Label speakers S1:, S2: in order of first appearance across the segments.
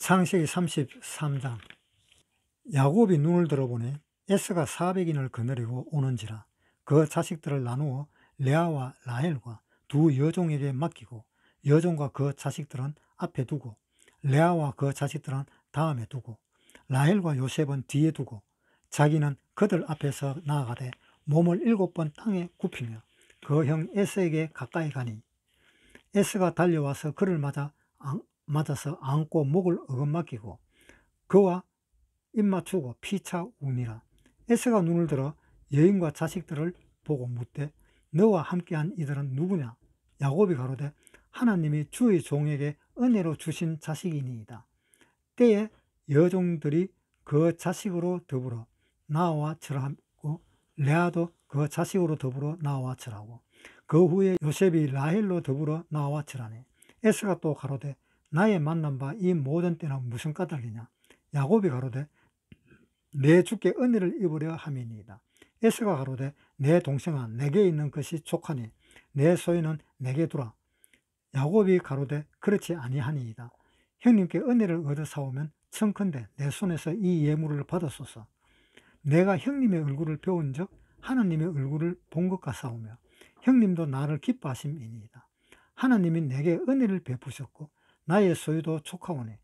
S1: 창세기 33장. 야곱이 눈을 들어보니 에서가 400인을 거느리고 오는지라 그 자식들을 나누어 레아와 라헬과 두 여종에게 맡기고 여종과 그 자식들은 앞에 두고 레아와 그 자식들은 다음에 두고 라헬과 요셉은 뒤에 두고 자기는 그들 앞에서 나아가되 몸을 7번 땅에 굽히며 그 형 에서에게 가까이 가니 에서가 달려와서 그를 맞아서 안고 목을 어긋맞기고 그와 입맞추고 피차 우니라. 에서가 눈을 들어 여인과 자식들을 보고 묻되 너와 함께한 이들은 누구냐? 야곱이 가로되 하나님이 주의 종에게 은혜로 주신 자식이니이다. 때에 여종들이 그 자식으로 더불어 나와 절하고 레아도 그 자식으로 더불어 나와 절하고 그 후에 요셉이 라헬로 더불어 나와 절하니 에서가 또 가로되 나의 만난 바 이 모든 때는 무슨 까닭이냐? 야곱이 가로되 내 주께 은혜를 입으려 함이니이다. 에서가 가로되 내 동생아 내게 있는 것이 족하니 내 소유는 내게 두라. 야곱이 가로되 그렇지 아니하니이다. 형님께 은혜를 얻어 사오면 청컨대 내 손에서 이 예물을 받았소서. 내가 형님의 얼굴을 배운 적 하나님의 얼굴을 본 것 같사오며 형님도 나를 기뻐하심이니이다. 하나님이 내게 은혜를 베푸셨고 나의 소유도 족하오니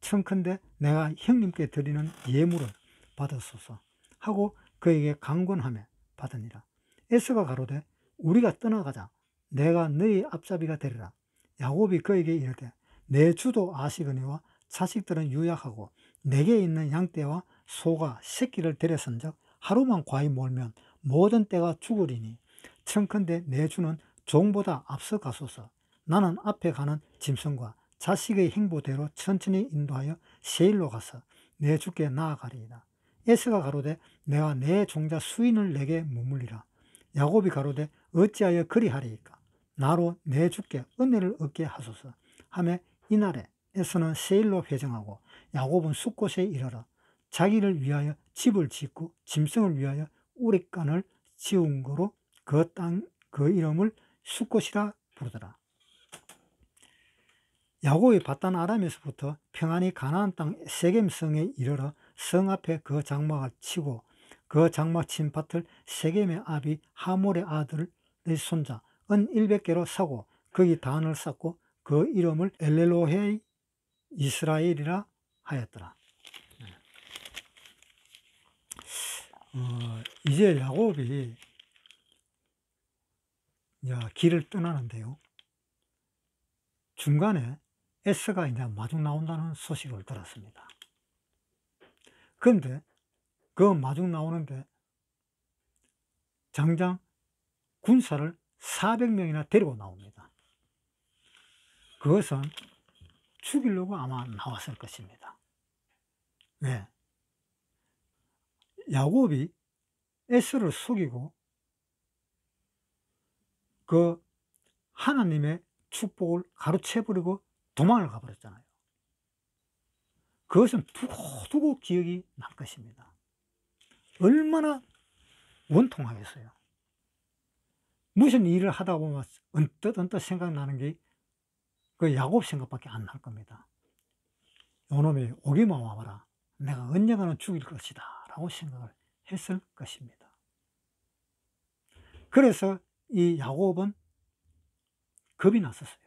S1: 청컨대 내가 형님께 드리는 예물을 받았소서 하고 그에게 강권하며 받으니라. 에서가 가로되 우리가 떠나가자. 내가 너희 앞잡이가 되리라. 야곱이 그에게 이르되 내 주도 아시거니와 자식들은 유약하고 내게 있는 양떼와 소가 새끼를 데려선 적 하루만 과히 몰면 모든 떼가 죽으리니 청컨대 내 주는 종보다 앞서 가소서. 나는 앞에 가는 짐승과 자식의 행보대로 천천히 인도하여 세일로 가서 내 주께 나아가리이다. 에서가 가로되 내가 내 종자 수인을 내게 머물리라. 야곱이 가로되 어찌하여 그리하리이까? 나로 내 주께 은혜를 얻게 하소서 하매 이날에 에서는 세일로 회정하고 야곱은 숫곳에 이르러 자기를 위하여 집을 짓고 짐승을 위하여 우릿간을 지은 거로 그 이름을 숫곳이라 부르더라. 야곱이 바단 아람에서부터 평안히 가나안 땅 세겜성에 이르러 성 앞에 그 장막을 치고 그 장막 친 밭을 세겜의 아비 하몰의 아들의 손자 은 100개로 사고 거기 단을 쌓고 그 이름을 엘레로헤 이스라엘이라 하였더라. 이제 야곱이 길을 떠나는데요. 중간에 에서가 이제 마중 나온다는 소식을 들었습니다. 그런데 그 마중 나오는데 장장 군사를 400명이나 데리고 나옵니다. 그것은 죽이려고 아마 나왔을 것입니다. 왜? 야곱이 에서를 속이고 그 하나님의 축복을 가로채버리고 도망을 가버렸잖아요. 그것은 두고두고 기억이 날 것입니다. 얼마나 원통하겠어요. 무슨 일을 하다 보면 언뜻 생각나는 게 그 야곱 생각밖에 안 날 겁니다. 요놈이 오기만 와봐라. 내가 언젠가는 죽일 것이다 라고 생각을 했을 것입니다. 그래서 이 야곱은 겁이 났었어요.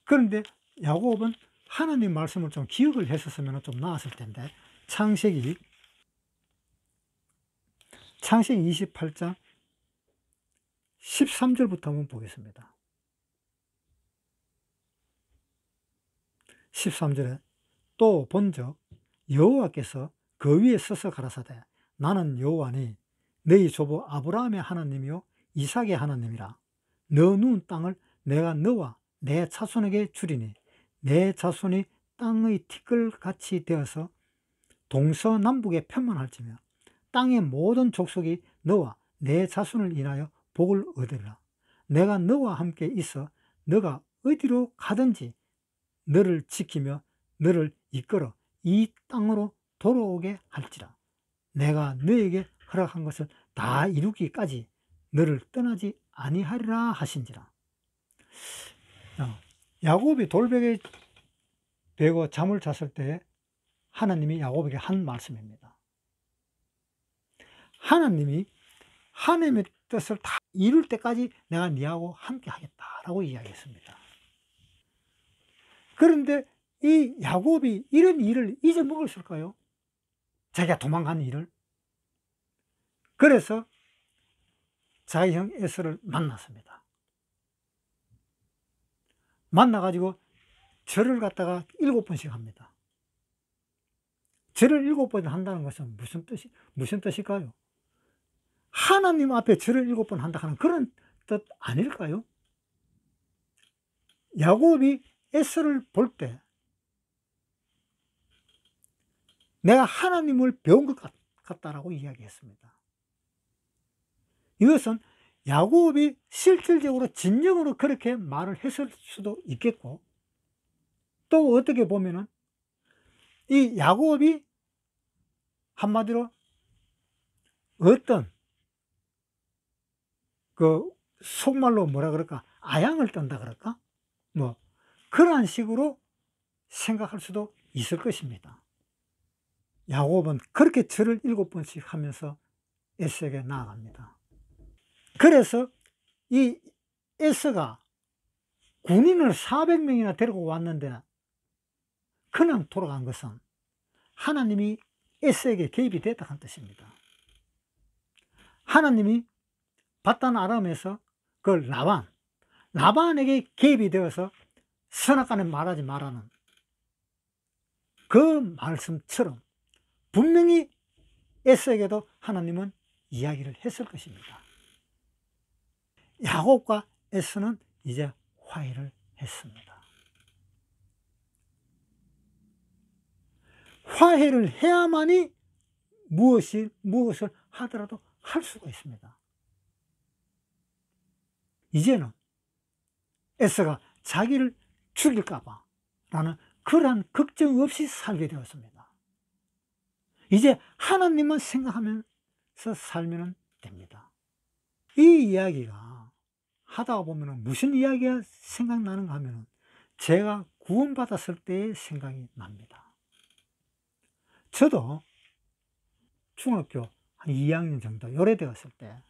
S1: 그런데 야곱은 하나님 말씀을 좀 기억을 했었으면 좀 나았을 텐데 창세기 28장 13절부터 한번 보겠습니다. 13절에 또 본적 여호와께서 그 위에 서서 가라사대 나는 여호와니 너희 조부 아브라함의 하나님이요 이삭의 하나님이라. 너 누운 땅을 내가 너와 내 자손에게 주리니 내 자손이 땅의 티끌같이 되어서 동서남북에 편만할지며 땅의 모든 족속이 너와 내 자손을 인하여 복을 얻으리라. 내가 너와 함께 있어 너가 어디로 가든지 너를 지키며 너를 이끌어 이 땅으로 돌아오게 할지라. 내가 너에게 허락한 것을 다 이루기까지 너를 떠나지 아니하리라 하신지라. 야곱이 돌베개 베고 잠을 잤을 때 하나님이 야곱에게 한 말씀입니다. 하나님이 하나님의 뜻을 다 이룰 때까지 내가 네하고 함께 하겠다라고 이야기했습니다. 그런데 이 야곱이 이런 일을 잊어먹었을까요? 자기가 도망간 일을. 그래서 자기 형 에서를 만났습니다. 만나가지고 절을 갖다가 7번씩 합니다. 절을 7번 한다는 것은 무슨 뜻일까요? 하나님 앞에 절을 7번 한다 하는 그런 뜻 아닐까요? 야곱이 에서를 볼 때 내가 하나님을 배운 것 같다라고 이야기했습니다. 이것은 야곱이 실질적으로 진정으로 그렇게 말을 했을 수도 있겠고, 또 어떻게 보면은 이 야곱이 한마디로 어떤 그 속말로 뭐라 그럴까, 아양을 떤다 그럴까, 뭐 그러한 식으로 생각할 수도 있을 것입니다. 야곱은 그렇게 절을 7번씩 하면서 에서에게 나아갑니다. 그래서 이 에서가 군인을 400명이나 데리고 왔는데 그냥 돌아간 것은 하나님이 에서에게 개입이 됐다는 뜻입니다. 하나님이 바단 아람에서 그 라반에게 개입이 되어서 선악간에 말하지 말라는 그 말씀처럼 분명히 에서에게도 하나님은 이야기를 했을 것입니다. 야곱과 에서는 이제 화해를 했습니다. 화해를 해야만이 무엇을 하더라도 할 수가 있습니다. 이제는 에서가 자기를 죽일까봐 라는 그러한 걱정 없이 살게 되었습니다. 이제 하나님만 생각하면서 살면 됩니다. 이 이야기가 하다가 보면 무슨 이야기가 생각나는가 하면 제가 구원받았을 때의 생각이 납니다. 저도 중학교 한 2학년 정도 요래 되었을 때,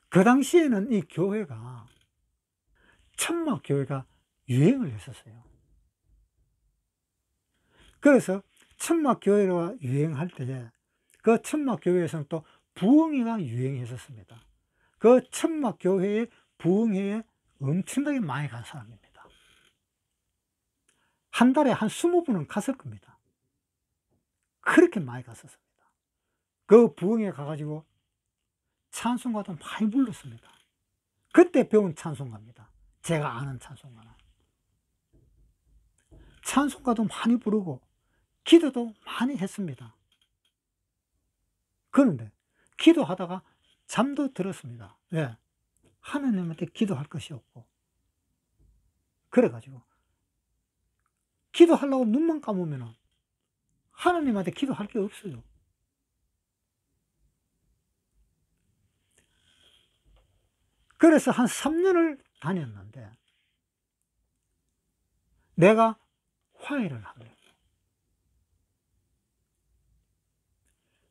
S1: 그 당시에는 이 교회가 천막교회가 유행을 했었어요. 그래서 천막교회가 유행할 때에 그 천막교회에서는 또 부흥회가 유행했었습니다. 그 천막교회의 부흥회에 엄청나게 많이 간 사람입니다. 한 달에 한 20분은 갔을 겁니다. 그렇게 많이 갔었습니다. 그 부흥회 가가지고 찬송가도 많이 불렀습니다. 그때 배운 찬송가입니다. 제가 아는 찬송가는. 찬송가도 많이 부르고 기도도 많이 했습니다. 그런데 기도하다가 잠도 들었습니다. 왜? 하나님한테 기도할 것이 없고. 그래가지고 기도하려고 눈만 감으면 하나님한테 기도할 게 없어요. 그래서 한 3년을 다녔는데 내가 화해를 하더라고요.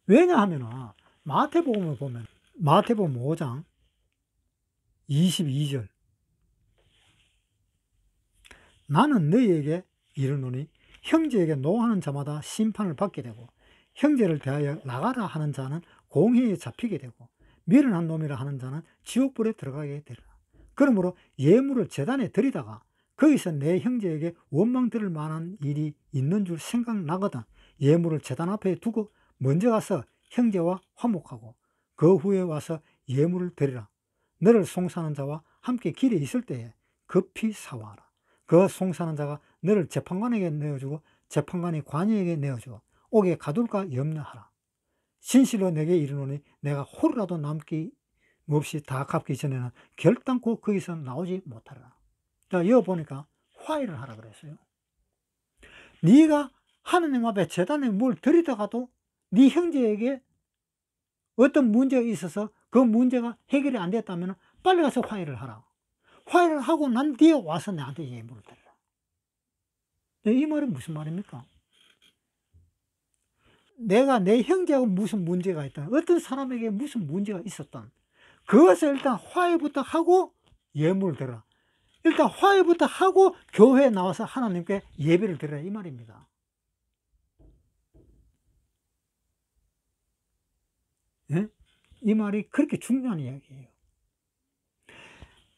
S1: 왜냐하면 마태복음을 보면 마태복음 5장 22절, 나는 너희에게 이르노니 형제에게 노하는 자마다 심판을 받게 되고 형제를 대하여 나가라 하는 자는 공회에 잡히게 되고 미련한 놈이라 하는 자는 지옥불에 들어가게 되리라. 그러므로 예물을 제단에 드리다가 거기서 내 형제에게 원망 들을 만한 일이 있는 줄 생각나거든 예물을 제단 앞에 두고 먼저 가서 형제와 화목하고 그 후에 와서 예물을 드리라. 너를 송사하는 자와 함께 길에 있을 때에 급히 사와라. 그 송사하는 자가 너를 재판관에게 내어주고 재판관이 관이에게 내어주어 옥에 가둘까 염려하라. 진실로 내게 이르노니 내가 호루라도 남기 없이 다 갚기 전에는 결단코 거기서 나오지 못하리라. 자, 여기 보니까 화해를 하라 그랬어요. 네가 하느님 앞에 제단에 뭘 드리다가도 네 형제에게 어떤 문제가 있어서 그 문제가 해결이 안 됐다면 빨리 가서 화해를 하라. 화해를 하고 난 뒤에 와서 나한테 예물을 드려라. 이 말이 무슨 말입니까? 내가 내 형제하고 무슨 문제가 있다, 어떤 사람에게 무슨 문제가 있었던 그것을 일단 화해부터 하고 예물을 드려라. 일단 화해부터 하고 교회에 나와서 하나님께 예배를 드려라, 이 말입니다. 예? 이 말이 그렇게 중요한 이야기예요.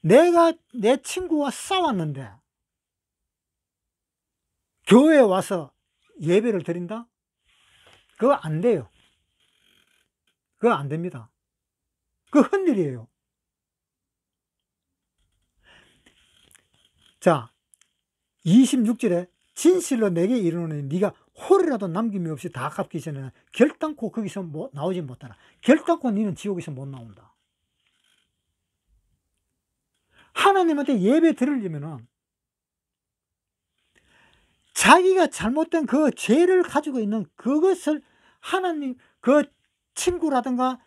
S1: 내가 내 친구와 싸웠는데 교회에 와서 예배를 드린다? 그거 안 돼요. 그거 안 됩니다. 그거 헛일이에요. 자, 26절에 진실로 내게 이르노니 네가 홀이라도 남김이 없이 다 갚기 전에는 결단코 거기서 나오지 못하라. 결단코 너는 지옥에서 못 나온다. 하나님한테 예배 드리려면은 자기가 잘못된 그 죄를 가지고 있는 그것을 하나님, 그 친구라든가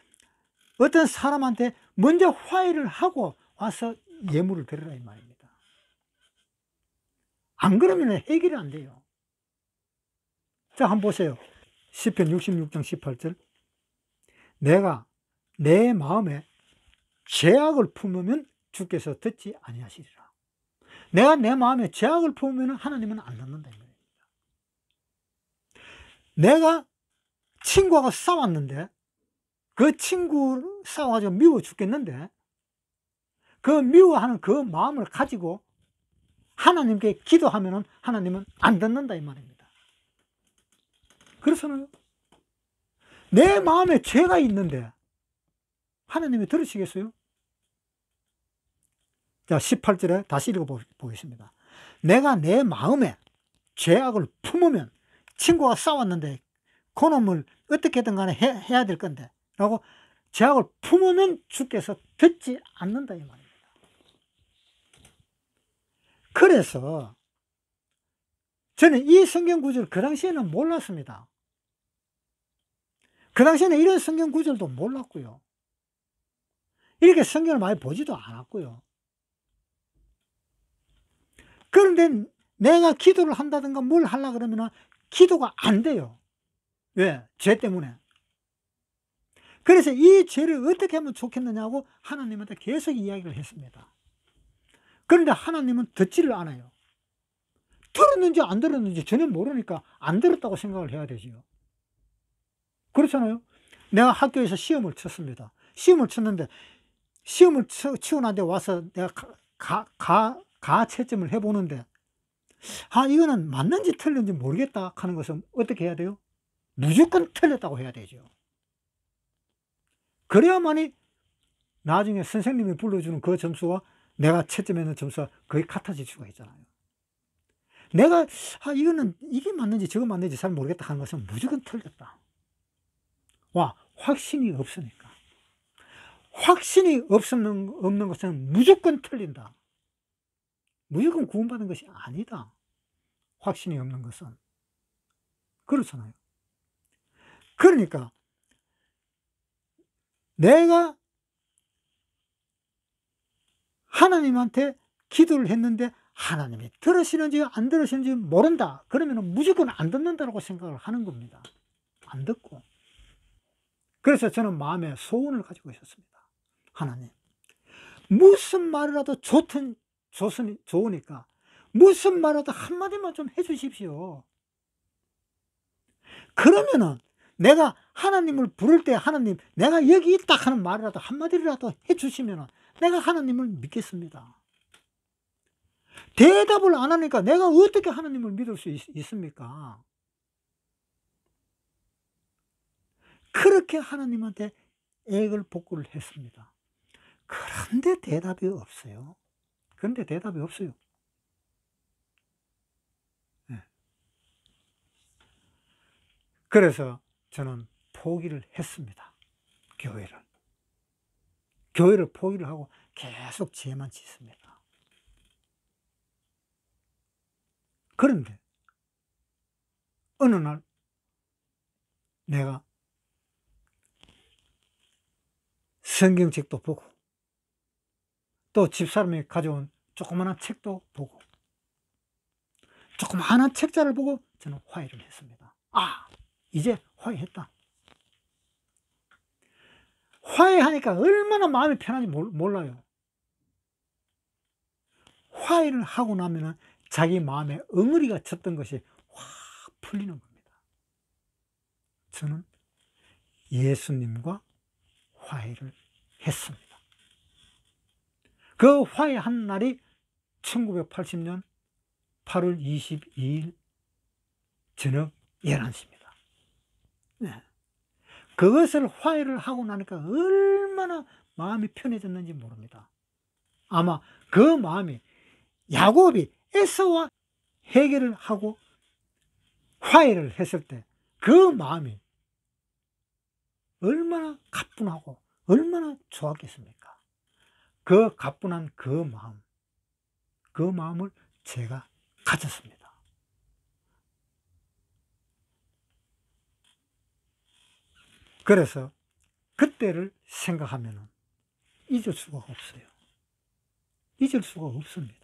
S1: 어떤 사람한테 먼저 화해를 하고 와서 예물을 드리라, 이 말입니다. 안 그러면 해결이 안 돼요. 자, 한번 보세요. 시편 66장 18절. 내가 내 마음에 죄악을 품으면 주께서 듣지 아니하시리라. 내가 내 마음에 죄악을 품으면 하나님은 안 듣는다, 이 말입니다. 내가 친구하고 싸웠는데 그 친구 싸워가지고 미워 죽겠는데 그 미워하는 그 마음을 가지고 하나님께 기도하면은 하나님은 안 듣는다, 이 말입니다. 그래서는 내 마음에 죄가 있는데 하나님이 들으시겠어요? 자, 18절에 다시 읽어보겠습니다. 내가 내 마음에 죄악을 품으면 친구가 싸웠는데 그놈을 어떻게든 간에 해야 될 건데 라고 죄악을 품으면 주께서 듣지 않는다, 이 말입니다. 그래서 저는 이 성경 구절을 그 당시에는 몰랐습니다. 그 당시에는 이런 성경 구절도 몰랐고요. 이렇게 성경을 많이 보지도 않았고요. 그런데 내가 기도를 한다든가 뭘 하려고 그러면 기도가 안 돼요. 왜? 죄 때문에. 그래서 이 죄를 어떻게 하면 좋겠느냐고 하나님한테 계속 이야기를 했습니다. 그런데 하나님은 듣지를 않아요. 들었는지 안 들었는지 전혀 모르니까 안 들었다고 생각을 해야 되지요. 그렇잖아요. 내가 학교에서 시험을 쳤습니다. 시험을 쳤는데 시험을 치고 난 뒤에 와서 내가 가채점을 해보는데 이거는 맞는지 틀린지 모르겠다 하는 것은 어떻게 해야 돼요? 무조건 틀렸다고 해야 되죠. 그래야만이 나중에 선생님이 불러주는 그 점수와 내가 채점하는 점수가 거의 같아질 수가 있잖아요. 내가 이거는 이게 맞는지 저거 맞는지 잘 모르겠다 하는 것은 무조건 틀렸다. 확신이 없으니까. 확신이 없는 것은 무조건 틀린다. 무조건 구원받은 것이 아니다. 확신이 없는 것은. 그렇잖아요. 그러니까 내가 하나님한테 기도를 했는데 하나님이 들으시는지 안 들으시는지 모른다. 그러면 무조건 안 듣는다고 생각을 하는 겁니다. 안 듣고. 그래서 저는 마음에 소원을 가지고 있었습니다. 하나님, 무슨 말이라도 좋으니까 무슨 말이라도 한마디만 좀 해주십시오. 그러면은 내가 하나님을 부를 때 하나님, 내가 여기 있다 하는 말이라도 한마디라도 해주시면은 내가 하나님을 믿겠습니다. 대답을 안 하니까 내가 어떻게 하나님을 믿을 수 있습니까? 그렇게 하나님한테 애걸 복구를 했습니다. 그런데 대답이 없어요. 그런데 대답이 없어요. 네. 그래서 저는 포기를 했습니다. 교회를 포기를 하고 계속 죄만 짓습니다. 그런데 어느 날 내가 성경책도 보고 또 집사람이 가져온 조그마한 책도 보고, 조그마한 책자를 보고 저는 화해를 했습니다. 아, 이제 화해했다. 화해하니까 얼마나 마음이 편한지 몰라요. 화해를 하고 나면은 자기 마음에 엉어리가 쳤던 것이 확 풀리는 겁니다. 저는 예수님과 화해를 했습니다. 그 화해한 날이 1980년 8월 22일 저녁 11시입니다. 네. 그것을 화해를 하고 나니까 얼마나 마음이 편해졌는지 모릅니다. 아마 그 마음이 야곱이 에서와 해결을 하고 화해를 했을 때 그 마음이 얼마나 가뿐하고 얼마나 좋았겠습니까? 그 가뿐한 그 마음을 제가 가졌습니다. 그래서 그때를 생각하면 잊을 수가 없어요. 잊을 수가 없습니다.